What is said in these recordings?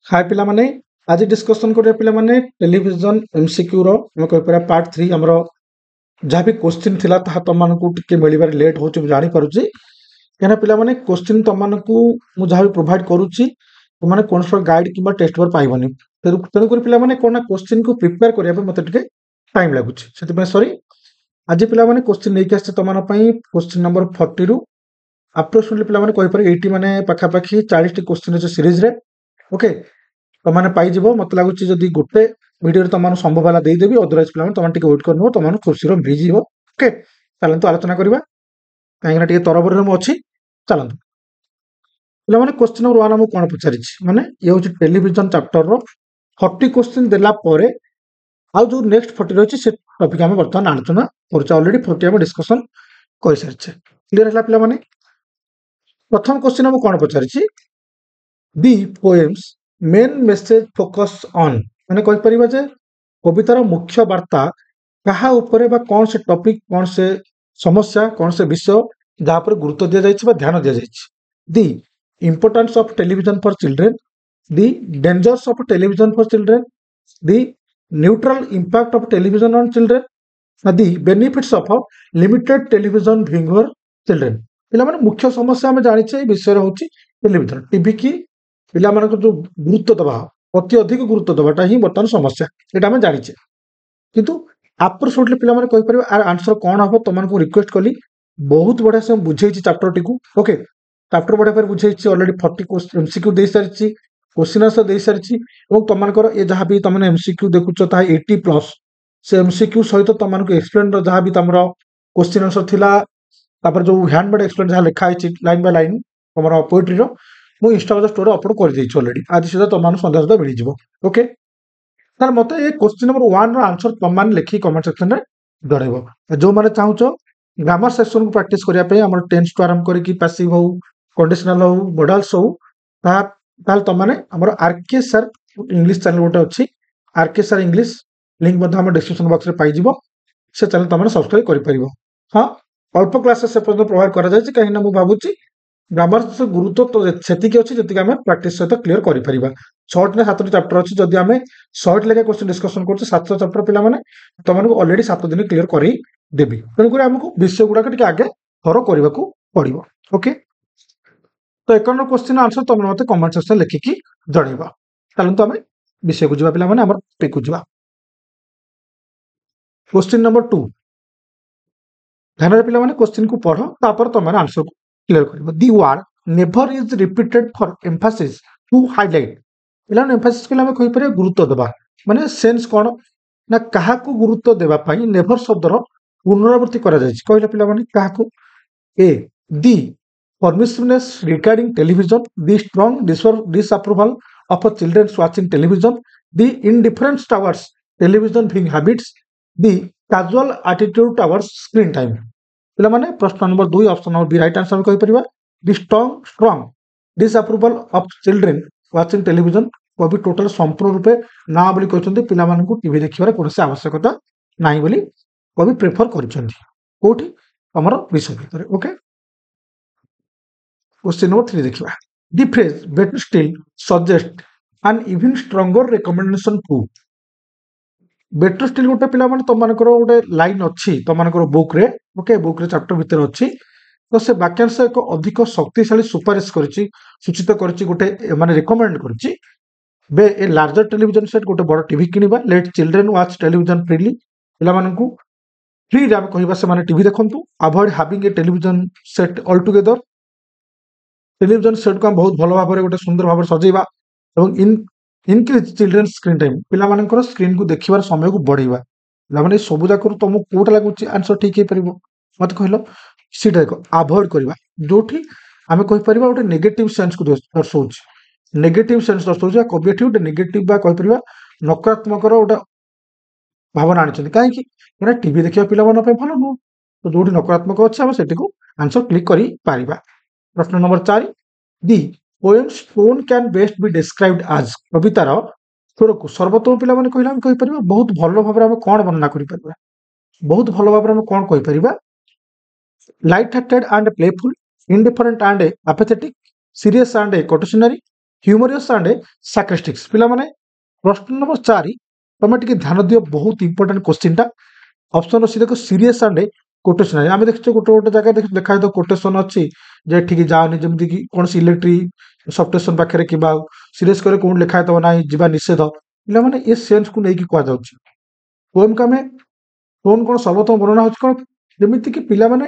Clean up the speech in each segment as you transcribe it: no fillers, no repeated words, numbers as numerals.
हाय पिला माने आज डिस्कशन करिया पिला माने टेलीविजन एमसीक्यू रो हम कहि पर पार्ट 3 हमरो जहाँ भी क्वेश्चन थिला ताहा तमनको टिके मिलिबार लेट होची जानि पारुची केना पिला माने क्वेश्चन तमनको मु जहाँ भी प्रोवाइड करूची तमने कोनसो गाइड किबा टेस्ट पेपर पाइबनी तेनु कर पिला माने कोना क्वेश्चन को प्रिपेयर करिया पे मते टिके टाइम लागुची सेति पे सॉरी आज पिला माने क्वेश्चन नै के आछे तमन पई क्वेश्चन नंबर 40 रु अप्रोक्सीमेटली पिला माने कहि पर 80 माने पाखा पाखी 40 टी क्वेश्चन अछि सीरीज रे ओके तमाने पाइजिबो मत लागुची जदी गोटे वीडियो तमान संभव वाला देई देबी अदरवाइज प्लान तमान टिके वेट करनो तमान खुशी रो भेजिबो ओके चलंतु आलोचना करिबा काहेना टिके तरबर रे मो अछि चलंतु पिला माने क्वेश्चन नंबर 1 हम कोन पचारिछि माने ये होची टेलीविजन चैप्टर रो 40 क्वेश्चन देला परे आ जो नेक्स्ट 40 रहछि से टॉपिक हम वर्तमान आलोचना करछ ऑलरेडी 40 हम डिस्कशन करि सारिछे क्लियर हला पिला माने प्रथम क्वेश्चन हम कोन पचारिछि the poem's main message focus on माने कहि परिबा जे कवितार मुख्य वार्ता कहा ऊपर बा कौन से टॉपिक कौन से समस्या कौन से विषय जहाँ पर गुरुत्व दिया जाइछि बा ध्यान दिया जाइछि the importance of television for children the dangers of television for children the neutral impact of television on children the benefits of limited television viewing for children पिला माने मुख्य समस्या हम जानिछे विषय होछि टेलीविजन टीवी की पिला मानक जो गुरुत्व दबा अति अधिक गुरुत्व दबाटा ही बर्तमान समस्या एटा हम जानिछे किंतु आपर शॉर्टली पिला माने कहि परिबा आर आंसर कोन हबो तमन को रिक्वेस्ट कली बहुत बढ़िया से बुझेछि चैप्टर टिकु ओके चैप्टर बढ़िया पर बुझेछि ऑलरेडी 40 क्वेश्चन एमसीक्यू दे सारिछि क्वेश्चन आंसर दे सारिछि एवं तमन कर ए जहां भी तमने एमसीक्यू देखुछ ता 80 प्लस से एमसीक्यू सहित तमन को एक्सप्लेन रो जहां भी तमरो क्वेश्चन आंसर थिला तापर जो हैंडमेड एक्सप्लेन जहां लिखा है लाइन बाय लाइन तमरो पोएट्री रो मु इंस्टाग्राम स्टोरी अपलोड कर देछि ऑलरेडी आज सीधा तमान संदेश सुधा मिल जिवो ओके तार मते ए क्वेश्चन नंबर 1 रो आंसर तमान लिखि कमेंट सेक्शन रे जणैबो जो माने चाहूचो ग्रामर सेक्शन को प्रैक्टिस करिया पे हमर टेंस टू आरंभ करी कि पैसिव हो कंडीशनल हो मॉडल्स हो ताल तमाने हमर आरके सर इंग्लिश चैनल गोटे अछि आरके सर इंग्लिश लिंक मध्ये हम डिस्क्रिप्शन बॉक्स रे पाइ जिवो से चैनल तमाने सब्सक्राइब करि परिबो हां अल्प क्लासेस से पର୍ଯ୍यंत प्रोवाइड करा जाय कहीं ना मु भाबुची ग्रामर से गुरुत्व तो सेतिक अछि जति आमे प्रैक्टिस सहित क्लियर करि परिबा शॉर्ट ने 7 चैप्टर अछि जदि आमे शॉर्ट लेके क्वेश्चन डिस्कशन करछ 7 चैप्टर पिला माने तमन को ऑलरेडी 7 दिन क्लियर करि देबी तन करे हमको विषय गुडा के आगे थरो करबा को पड़िबो ओके तो 51 क्वेश्चन आंसर तमन मते कमेंट सेक्शन लिखि कि जणैबा चलन तो आमे विषय को जिबा पिला माने हमर टॉपिक को जिबा क्वेश्चन नंबर 2 ध्यान रे पिला माने क्वेश्चन को पढ़ो तापर तमन आंसर को क्लियर करिबो the word never is repeated for emphasis to highlight पिला एम्फासिस के लामे कहि परे गुरुत्व देबा माने सेंस कोन ना कहा को गुरुत्व देबा पई नेवर शब्द रो पुनरावृत्ति करा जाय छै कहले पिला माने कहा को A the permissiveness regarding television the strong disapproval of children watching television the indifference towards television viewing habits the casual attitude towards screen time पिला माने प्रश्न number 2 option number B right answer कहि परिबा the strong disapproval of children watching television कवि total संपूर्ण रूपे ना बोली कहछन्ती पिला मानकु टीवी देखिबार कोनसे आवश्यकता नाही बोली कवि प्रेफर करछन्ती कोठी हमर विषय भितर ओके क्वेश्चन नंबर 3 देखिबा the phrase better still suggest an even stronger recommendation to better still गोटे पिला माने तमानकर गोटे लाइन अछि तमानकर बुक रे ओके बुक रे चैप्टर भीतर अछि तो से वाक्यांश एक अधिक शक्तिशाली सुपारिश करछि सूचित करछि गोटे माने रिकमेंड करछि बे ए लार्जर टेलीविजन सेट गोटे बड़ टीवी किनिबा let children watch television freely पिला मानकु फ्री रे हम कहिबा से माने टीवी देखंतु avoid having a television set all together television set को हम बहुत भलो भाबरे गोटे सुंदर भाबरे सजेइबा एवं इनक्रीज चिल्ड्रन स्क्रीन टाइम पिला मानकर स्क्रीन को देखिबार समय को बढ़ाइबा पिला माने सब जाकर तुम कोटा लागुची आंसर ठीक हे परिबो मत कहलो सीटा को अवॉइड करबा जोठी हमें कहि परिबा गोटे नेगेटिव सेंस को दर्शाउची नेगेटिव सेंस दर्शाउची कविटी गोटे नेगेटिव बा कहि परिबा नकारात्मक रो गोटे भावना आनिछन काहे कि एना टीवी देखिबा पिला मन पे भलो नो तो जोठी नकारात्मक अछि हम सेठी को आंसर क्लिक करि पारिबा प्रश्न number 4 the poem's tone can best be described as कवितार स्वर को सर्वोत्तम पिला माने कहिला हम कहि परिबा बहुत भलो भाबरे हम कोन वर्णना करि परिबा बहुत भलो भाबरे हम कोन कहि परिबा light hearted and playful indifferent and apathetic serious and cautionary humorous and sarcastic पिला माने प्रश्न नंबर 4 तमे टिके ध्यान दियो बहुत इंपोर्टेंट क्वेश्चन टा ऑप्शन अछि देखो सीरियस एंड कोटेशन आमे देखछे गोटे गोटे जगह देख लिखा है कोटेशन अछि जे ठीक जाओनी जेमति कि कोन इलेक्ट्रिक सबस्टेशन पाखरे किबा सीरियस करे कोन लिखा है तो नाही जिबा निषेध पिला माने ए सेंस को नै कि कोआ जाउछि पोएम का में कोन कोन सर्वोत्तम वर्णना होछि कोन जेमिति कि पिला माने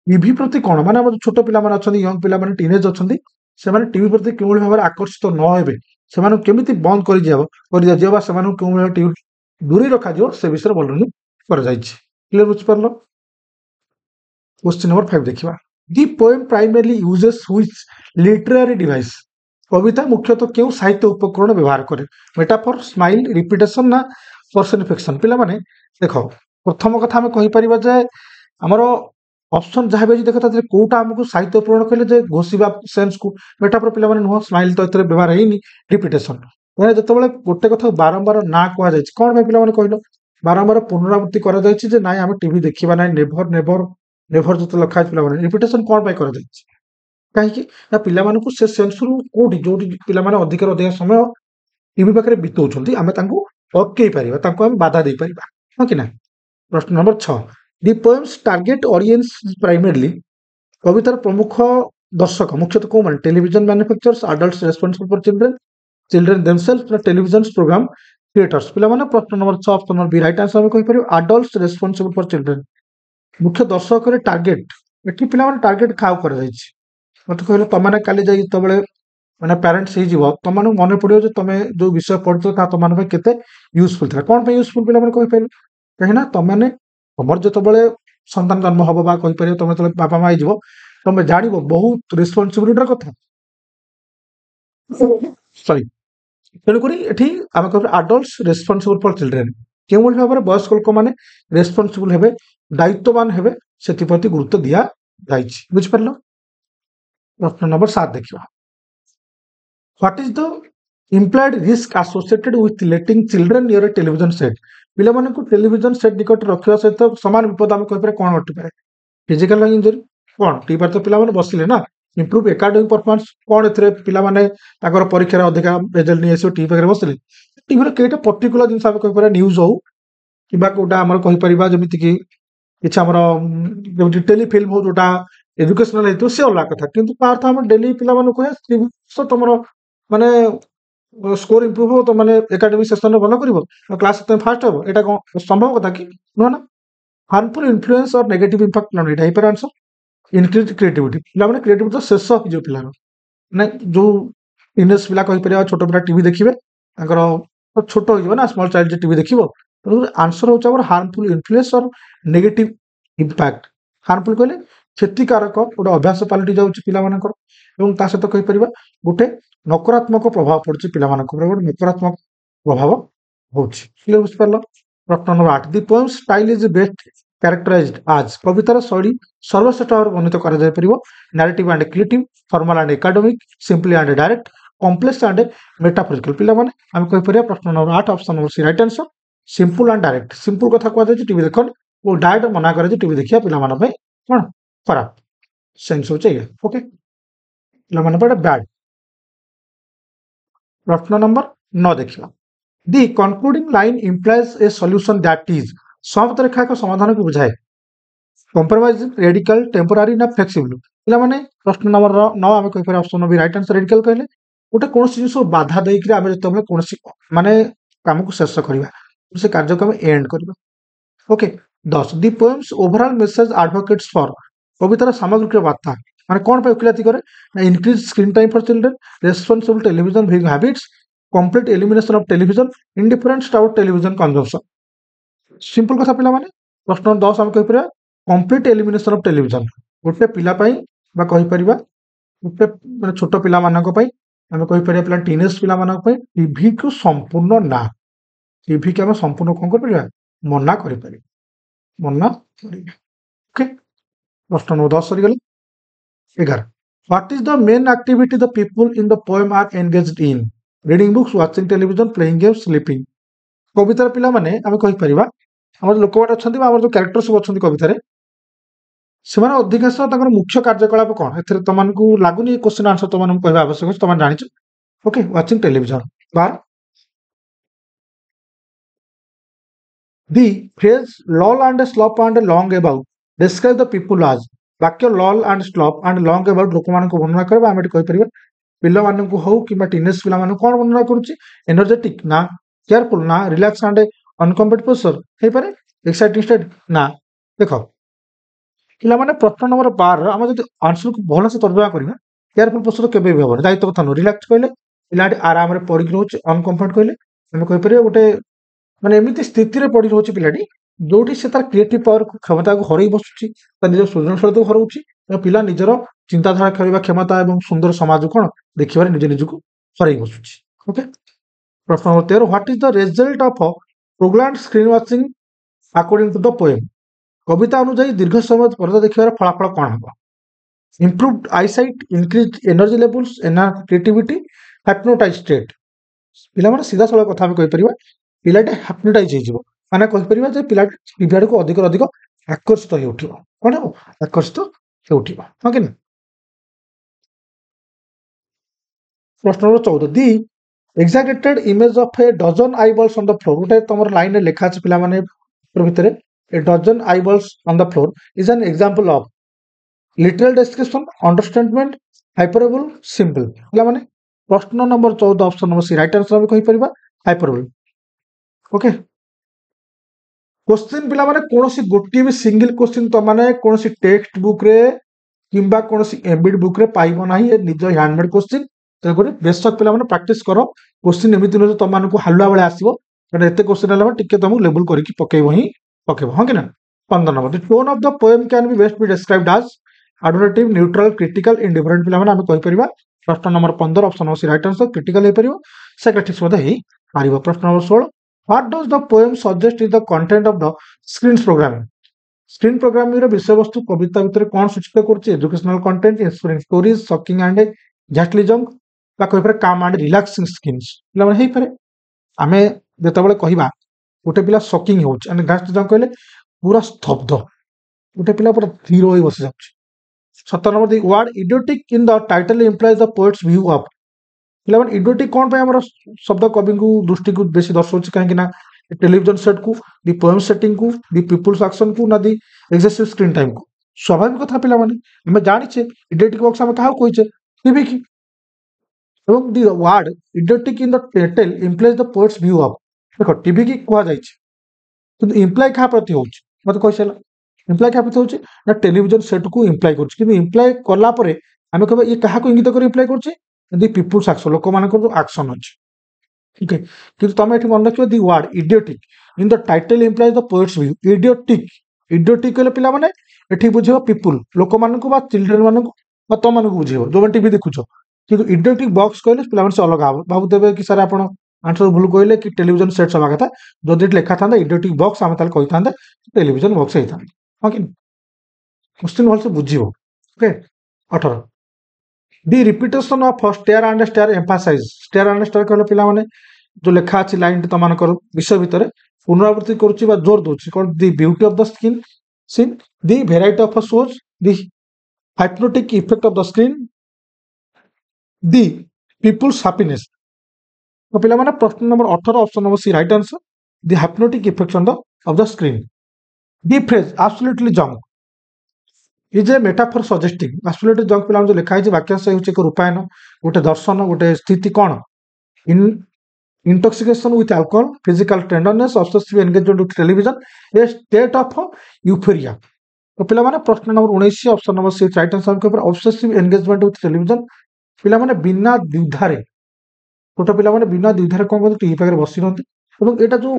टीवी प्रति कोन माने हम छोट पिला माने अछंती यंग पिला माने टीनेज अछंती से माने टीवी प्रति केउल भाबरे आकर्षित न हेबे से माने केमिति बंद करि जेबा से माने केउल टीवी दूरी रखा जो से विषय वर्णन कर जाइछि क्लियर बुझ परलो क्वेश्चन नंबर 5 देखिबा the poem primarily uses which literary device कविता मुख्यतः केउ साहित्य उपकरण व्यवहार करे मेटाफर स्माइल रिपीटेशन ना पर्सनिफिकेशन पिला माने देखो प्रथम कथा हम कहि परिबा जे हमरो ऑप्शन जहाँ भी देखा था कोटा हमको साहित्य उपकरण कहले जे घोषिबा सेंस को मेटाफर पिला माने नुह स्माइल तो एतरे व्यवहार हेनी रिपीटेशन माने जतबेले गोटे कथा बारंबार ना कहा जाय कोन भाई पिला माने कहलो बारंबार पुनरावृत्ति करा जाय जे नाइ हम टीवी देखिबा नाइ नेभर नेभर नेभर जत लखा पिला माने रिपीटेशन कोन भाई करा जाय काहे कि ना पिला मानकु से सेंस रु कोडी जोडी पिला माने अधिक समय टीवी पाखरे बितौछंती आमे तांको अटकेई परिबा तांको हम बाधा दे परिबा हां कि ना प्रश्न number 6 the poems target audience primarily कवितार प्रमुख दर्शक मुख्यतः को माने television manufacturers adults responsible for children children themselves television program creators पिला माने प्रश्न number 6 option number B right answer हम कहि परिबो एडल्ट्स रेस्पोंसिबल फॉर चिल्ड्रन मुख्य दर्शक रे टारगेट एठी पिला माने टारगेट खाव कर जाइछि मते कहले तमाने काली जाई तबले माने पेरेंट्स ही जीव तमाने मने पड़ियो जे तमे जो विषय पढ़तो ता तमाने पे केते यूजफुल था कोन पे यूजफुल पिला माने कहि परिबो कहिना तमाने तमर जतबेले संतान जन्म हबो बा कहि परियो तमे तले बापा माई जीव तमे जानिबो बहुत रिस्पांसिबिलिटी कथा सॉरी तेणु करी एठी आमे कहबो एडल्ट्स रेस्पोंसिबल फॉर चिल्ड्रन केउ भाबरे वयस्क लोक माने रेस्पोंसिबल हेबे दायित्ववान हेबे सेति प्रति गुरुत्व दिया जाइछि बुझ परलो प्रश्न नंबर 7 देखिबा what is the implied risk associated with letting children near a television set पिला माने को टेलीविजन सेट निकट रखिया सहित समान विपद हम कहि पारे कोन हटि पारे फिजिकल इंजरी कोन टी पर तो पिला माने बसिले ना इंप्रूव एकेडमिक परफॉर्मेंस कोन एथरे पिला माने ताकर परीक्षा रे अधिक रिजल्ट नि एसो टी पर बसिले टीवी रे केटा पर्टिकुलर दिन हम कहि पारे न्यूज हो किबा कोटा हमर कहि परिबा जेमिति कि किछ हमर जेमिति टेली फिल्म हो जोटा एजुकेशनल हेतु से अलग कथा किंतु पार्थ हम डेली पिला माने कहे सो तमरो माने स्कोर इंप्रूव हो तो माने एकेडमिक सेशन भलो करिवो क्लास तम फास्ट हो एटा संभव कथा कि नो ना हार्मफुल इन्फ्लुएंस और नेगेटिव इंपैक्ट न एटा पर आंसर इंक्रीज क्रिएटिविटी पिला माने क्रिएटिविटी तो शेष हो जो पिला ना जो इनस पिला कहि परिया छोट पिला टीवी देखिबे ताकर छोट हो जिवो ना स्मॉल चाइल्ड जे टीवी देखिबो तो आंसर हो चावर हार्मफुल इन्फ्लुएंस और नेगेटिव इंपैक्ट हार्मफुल कहले क्षतिकारक गोटे अभ्यास पलटि जाउछि पिला मानकर एवं ता सहित कहि परिबा गोटे नकारात्मक प्रभाव पड़छि पिला मानक ऊपर गोटे नकारात्मक प्रभाव होछि क्लियर बुझ परलो प्रश्न number 8 the poem style is best characterized as कवितार शैली सर्वश्रेष्ठ भाव वर्णित करा जाय परिबो narrative and creative formal and academic simply and direct complex and metaphorical पिला माने हम कहि परिया प्रश्न number 8 option number C right answer simple and direct simple कथा को जाय टीवी देखन वो डायरेक्ट मना करे जे टीवी देखिया पिला माने कोन खराब सेंस हो चाहिए ओके पिला माने बड़ा बैड प्रश्न नंबर 9 देखिबा the concluding line implies a solution that is सब रेखा का समाधान को बुझाए कंप्रोमाइज रेडिकल टेम्पररी ना फ्लेक्सिबल पिला माने प्रश्न नंबर 9 हम कहि पर option B right answer radical कहले ओटा कोन जिंस बाधा देई कि हम जतबे कोन माने काम को शेष करबा से कार्यक्रम एंड करबा okay 10 the poem's overall message advocates for कवितार सामग्रिक वार्ता माने कोन पे वकिलाती करे increase screen time for children responsible television viewing habits complete elimination of television indifference to television consumption simple कथा पिला माने प्रश्न 10 हम कहि परिया कंप्लीट एलिमिनेशन ऑफ टेलीविजन गोटे पिला पई बा कहि परिबा गोटे माने छोट पिला मानक पई हम कहि परिया पिला टीनेज पिला मानक पई टीवी को संपूर्ण ना टीवी के हम संपूर्ण कोन कर परिया मना करि परिया मना करिया ओके प्रश्न नंबर 10 सरी गले 11 what is the main activity the people in the poem are engaged in reading books watching television playing games sleeping कवितार पिला माने हम कहि परिबा हमर लोक बाटे अछंती हमर जो कैरेक्टर सब अछंती कविता रे सेमान अधिकांश ताकर मुख्य कार्यकलाप कोन एथरे तमन को लागुनी क्वेश्चन आंसर तमन कहबा आवश्यक तमन जानि छ okay watching television bar the phrase lol and slope and long about describe the people आज वाक्य lol and slope and long about लोक मान वर्णना करबा आम कहि परिबा पिला मानकु हो कि टीनेज पिला मान कोन वर्णना करूची एनर्जेटिक ना केयरफुल ना रिलैक्स एंड अनकम्फर्ट पोस्चर हे पारे एक्साइटिंग स्टेट ना देखो पिला माने प्रश्न नंबर 12 हम जदि आंसर को भलो से तर्जुमा करबा केयरफुल पोस्चर केबे भी होबो दायित्व कथा न रिलैक्स कहले पिलाटी आराम रे पड़ी रहउची अनकम्फर्ट कहले हम कहि परिबा गोटे माने एमिति स्थिति रे पड़ी रहउची पिलाटी जोटी से तार क्रिएटिव पावर को क्षमता को हरई बसुची तार निज सृजनशीलता को हरउची पिला निजर चिंताधारा करबा क्षमता एवं सुंदर समाज कोन देखिबारे निज निजको हरई बसुची ओके प्रश्न number 13 what is the result of programmed screen watching according to the poem कविता अनुसार दीर्घ समय पर्दा देखिबार फलाफल कोन हबो improved eyesight increase energy levels enhance creativity hypnotize state पिला माने सीधा सळा कथा हम कहि परिबा पिलाटे हाइप्नोटाइज हो माने कहि परिबा जे पिलाटे टीवी को अधिक अधिक आकर्षित हो उठिबो कोन हो आकर्षित हो उठिबो ओके ना प्रश्न number 14 the exaggerated image of a dozen eyeballs on the floor गोटे तमर लाइन लेखा अछि पिला माने भितरे a dozen eyeballs on the floor is an example of literal description understatement hyperbole simple पिला माने प्रश्न number 14 option number C right answer हम कहि परिबा hyperbole ओके क्वेश्चन पिला माने कोनोसी गोटी भी सिंगल क्वेश्चन तो माने कोनोसी टेक्स्ट बुक रे किंबा कोनोसी एम्बेड बुक रे पाइबो नाही ए निज हैंडमेड क्वेश्चन तो गोटे बेशक पिला माने प्रैक्टिस करो क्वेश्चन एमिति न तो मानकु हल्ला बेले आसीबो कारण एते क्वेश्चन हला टिके तुम लेवल करके पकेबो ही पकेबो हां कि ना 15 number the tone of the poem can be best be described as adorative neutral critical indifferent पिला माने हम कहि परिबा प्रश्न नंबर 15 ऑप्शन हो सी राइट आंसर क्रिटिकल हे परिबो सेक्रेटिव सदा ही पारिबो प्रश्न number 16 what does the poem suggest is the content of the screen programming screen programming रे विषय वस्तु कविता भितर कोन सूचित करछि educational content inspiring stories shocking and जैटलिज्म बा कहि पर काम एंड रिलैक्सिंग स्किन्स पिला माने हे पारे आमे जेतबेले कहिबा गोटे पिला शॉकिंग होछ एंड गास्ट जं कहले पूरा स्तब्ध गोटे पिला पूरा धीर होई बस जाउछ 17 number the word idiotic in the title implies the poets view of पिला माने इडियोटिक कोन पे हमर शब्द कवि को दृष्टि को बेसी दर्शाउछ काहे कि ना टेलीविजन सेट को दी पोएम सेटिंग को दी पीपल्स एक्शन को ना दी एक्सेसिव स्क्रीन टाइम को स्वाभाविक कथा पिला माने हम जानि छे इडियोटिक बॉक्स हम कहा कोइ छे टीवी की এবং the word idiotic in the title implies the poet's view of देखो टीवी की कुआ जाई छै किंतु इंप्लाय का प्रति होछ मत कहैछला इंप्लाय का प्रति होछ ना टेलीविजन सेट को इंप्लाय करछ किंतु इंप्लाय करला परे हमें कहबा ये कहा को इंगित कर इंप्लाय करछ दी पीपल्स एक्शन लोक मानक जो एक्शन अछि ठीक है किंतु तमे एठी मन रखियो the word idiotic in the title implies the poet's view idiotic कहले पिला माने एठी बुझियो पीपल लोक मानक बा चिल्ड्रन मानक बा त मानक बुझियो जो टीवी देखुछो किंतु इडियोटिक बॉक्स कहले पिला माने से अलग भाबुतेबे कि सर आपण आंसर भूल कहले कि टेलीविजन सेट सभा कथा जदि लेखा था इडियोटिक बॉक्स आम ताल कहि था टेलीविजन बॉक्स हे था ओके क्वेश्चन भल से बुझिबो okay 18 the repetition of stare and stare emphasize stare and stare कहले पिला माने जो लेखा अछि लाइन त मानकर विषय भितरे पुनरावृत्ति करूची बा जोर दोची कोन the beauty of the screen the variety of shows the hypnotic effect of the screen the people's happiness तो पिला माने प्रश्न number 18 option number C right answer the hypnotic effect of the screen the phrase absolutely junk is a metaphor suggesting absolutely junk पिला जो लिखा है वाक्यांश होचे एक रूपायन गोटे दर्शन गोटे स्थिति कोन in intoxication with alcohol physical tenderness obsessive engagement with television a state of euphoria तो पिला माने प्रश्न number 19 option number C right answer के ऊपर ऑब्सेसिव एंगेजमेंट विथ टेलीविजन पिला माने बिना द्विधारे छोट पिला माने बिना द्विधारे कोन करते टीवी पाखरे बसी रहते এবং এটা जो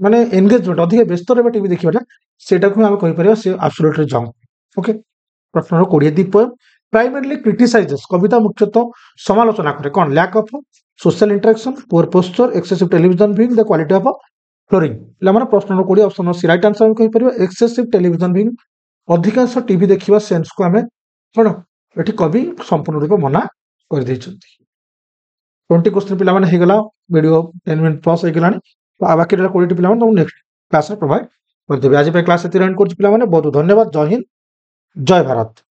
माने एंगेजमेंट अधिक व्यस्त रे टीवी देखिबा सेटा को हम कहि परिबा से एब्सोल्युटली जंक ओके प्रश्न number 20 the poem primarily criticizes कविता मुख्यतः समालोचना करे कोन lack of social interaction poor posture excessive television viewing the quality of flooring पिला माने प्रश्न number 20 option C right answer हम कहि परिबा एक्सेसिव टेलीविजन व्यूइंग अधिकांश टीवी देखिबा सेंस को हमें कोन एठी कवि संपूर्ण रूप मना कर दैछंती 20 क्वेश्चन पिला माने हे गला वीडियो 10 मिनट प्लस हे गलानी तो बाकी रे क्वालिटी पिला माने नेक्स्ट क्लास में प्रोवाइड कर देबे आज पे क्लास एती रन करछ पिला माने बहुत धन्यवाद जय हिंद जय भारत।